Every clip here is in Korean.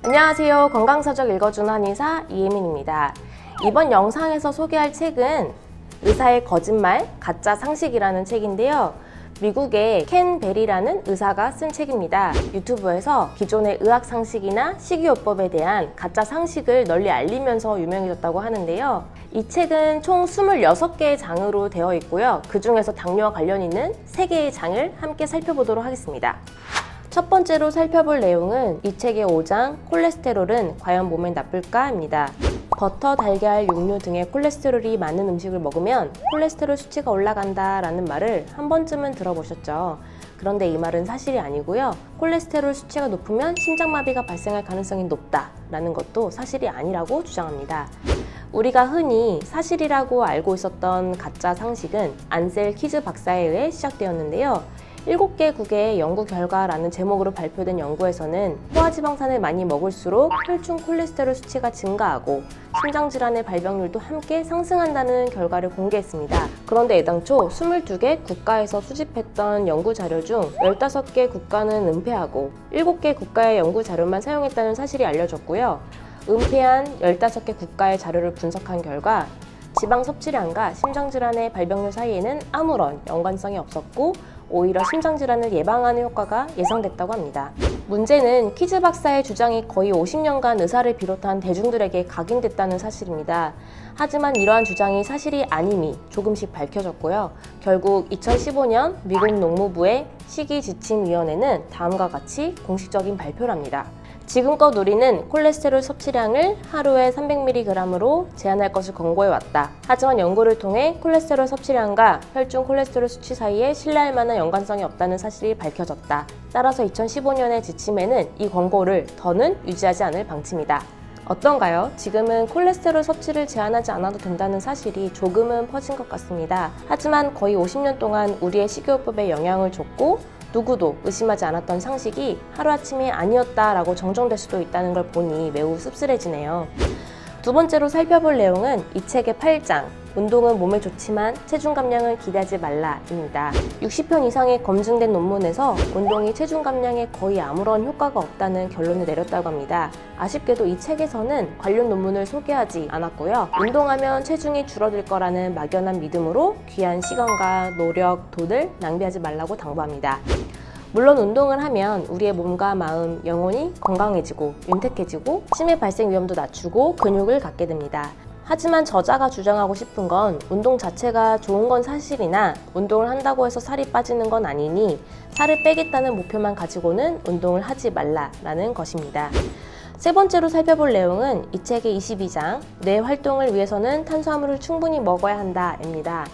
안녕하세요. 건강서적 읽어주는 한의사 이혜민입니다. 이번 영상에서 소개할 책은 의사의 거짓말, 가짜 상식이라는 책인데요. 미국의 켄 베리라는 의사가 쓴 책입니다. 유튜브에서 기존의 의학 상식이나 식이요법에 대한 가짜 상식을 널리 알리면서 유명해졌다고 하는데요. 이 책은 총 26개의 장으로 되어 있고요. 그 중에서 당뇨와 관련 있는 3개의 장을 함께 살펴보도록 하겠습니다. 첫 번째로 살펴볼 내용은 이 책의 5장 콜레스테롤은 과연 몸에 나쁠까?입니다. 버터, 달걀, 육류 등의 콜레스테롤이 많은 음식을 먹으면 콜레스테롤 수치가 올라간다 라는 말을 한 번쯤은 들어보셨죠. 그런데 이 말은 사실이 아니고요. 콜레스테롤 수치가 높으면 심장마비가 발생할 가능성이 높다 라는 것도 사실이 아니라고 주장합니다. 우리가 흔히 사실이라고 알고 있었던 가짜 상식은 안셀 키즈 박사에 의해 시작되었는데요. 7개국의 연구 결과라는 제목으로 발표된 연구에서는 포화지방산을 많이 먹을수록 혈중 콜레스테롤 수치가 증가하고 심장질환의 발병률도 함께 상승한다는 결과를 공개했습니다. 그런데 애당초 22개 국가에서 수집했던 연구 자료 중 15개 국가는 은폐하고 7개 국가의 연구 자료만 사용했다는 사실이 알려졌고요. 은폐한 15개 국가의 자료를 분석한 결과 지방 섭취량과 심장질환의 발병률 사이에는 아무런 연관성이 없었고 오히려 심장질환을 예방하는 효과가 예상됐다고 합니다. 문제는 키즈 박사의 주장이 거의 50년간 의사를 비롯한 대중들에게 각인됐다는 사실입니다. 하지만 이러한 주장이 사실이 아님이 조금씩 밝혀졌고요. 결국 2015년 미국 농무부의 식이지침위원회는 다음과 같이 공식적인 발표를 합니다. 지금껏 우리는 콜레스테롤 섭취량을 하루에 300mg으로 제한할 것을 권고해왔다. 하지만 연구를 통해 콜레스테롤 섭취량과 혈중 콜레스테롤 수치 사이에 신뢰할 만한 연관성이 없다는 사실이 밝혀졌다. 따라서 2015년의 지침에는 이 권고를 더는 유지하지 않을 방침이다. 어떤가요? 지금은 콜레스테롤 섭취를 제한하지 않아도 된다는 사실이 조금은 퍼진 것 같습니다. 하지만 거의 50년 동안 우리의 식이요법에 영향을 줬고 누구도 의심하지 않았던 상식이 하루아침이 아니었다라고 정정될 수도 있다는 걸 보니 매우 씁쓸해지네요. 두 번째로 살펴볼 내용은 이 책의 8장 운동은 몸에 좋지만 체중 감량을 기대하지 말라입니다. 60편 이상의 검증된 논문에서 운동이 체중 감량에 거의 아무런 효과가 없다는 결론을 내렸다고 합니다. 아쉽게도 이 책에서는 관련 논문을 소개하지 않았고요. 운동하면 체중이 줄어들 거라는 막연한 믿음으로 귀한 시간과 노력, 돈을 낭비하지 말라고 당부합니다. 물론 운동을 하면 우리의 몸과 마음, 영혼이 건강해지고 윤택해지고 치매 발생 위험도 낮추고 근육을 갖게 됩니다. 하지만 저자가 주장하고 싶은 건 운동 자체가 좋은 건 사실이나 운동을 한다고 해서 살이 빠지는 건 아니니 살을 빼겠다는 목표만 가지고는 운동을 하지 말라라는 것입니다. 세 번째로 살펴볼 내용은 이 책의 22장 뇌 활동을 위해서는 탄수화물을 충분히 먹어야 한다입니다.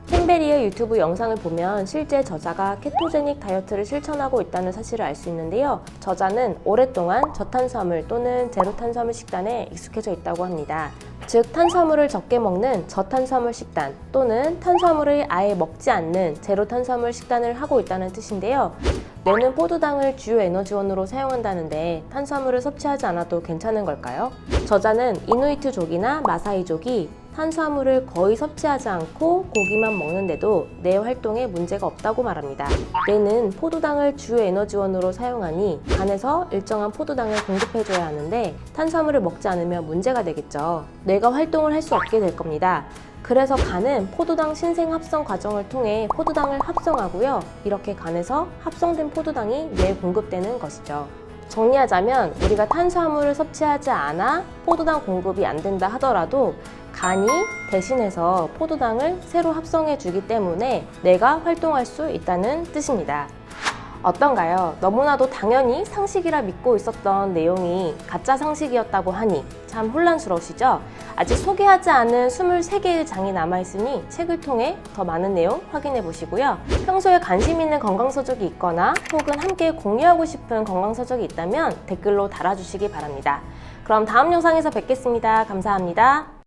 켄 베리의 유튜브 영상을 보면 실제 저자가 케토제닉 다이어트를 실천하고 있다는 사실을 알 수 있는데요. 저자는 오랫동안 저탄수화물 또는 제로 탄수화물 식단에 익숙해져 있다고 합니다. 즉 탄수화물을 적게 먹는 저탄수화물 식단 또는 탄수화물을 아예 먹지 않는 제로 탄수화물 식단을 하고 있다는 뜻인데요. 뇌는 포도당을 주요 에너지원으로 사용한다는데 탄수화물을 섭취하지 않아도 괜찮은 걸까요? 저자는 이누이트족이나 마사이족이 탄수화물을 거의 섭취하지 않고 고기만 먹는데도 뇌 활동에 문제가 없다고 말합니다. 뇌는 포도당을 주요 에너지원으로 사용하니 간에서 일정한 포도당을 공급해줘야 하는데 탄수화물을 먹지 않으면 문제가 되겠죠. 뇌가 활동을 할 수 없게 될 겁니다. 그래서 간은 포도당 신생 합성 과정을 통해 포도당을 합성하고요. 이렇게 간에서 합성된 포도당이 뇌에 공급되는 것이죠. 정리하자면 우리가 탄수화물을 섭취하지 않아 포도당 공급이 안 된다 하더라도 간이 대신해서 포도당을 새로 합성해 주기 때문에 뇌가 활동할 수 있다는 뜻입니다. 어떤가요? 너무나도 당연히 상식이라 믿고 있었던 내용이 가짜 상식이었다고 하니 참 혼란스러우시죠? 아직 소개하지 않은 23개의 장이 남아있으니 책을 통해 더 많은 내용 확인해 보시고요. 평소에 관심 있는 건강서적이 있거나 혹은 함께 공유하고 싶은 건강서적이 있다면 댓글로 달아주시기 바랍니다. 그럼 다음 영상에서 뵙겠습니다. 감사합니다.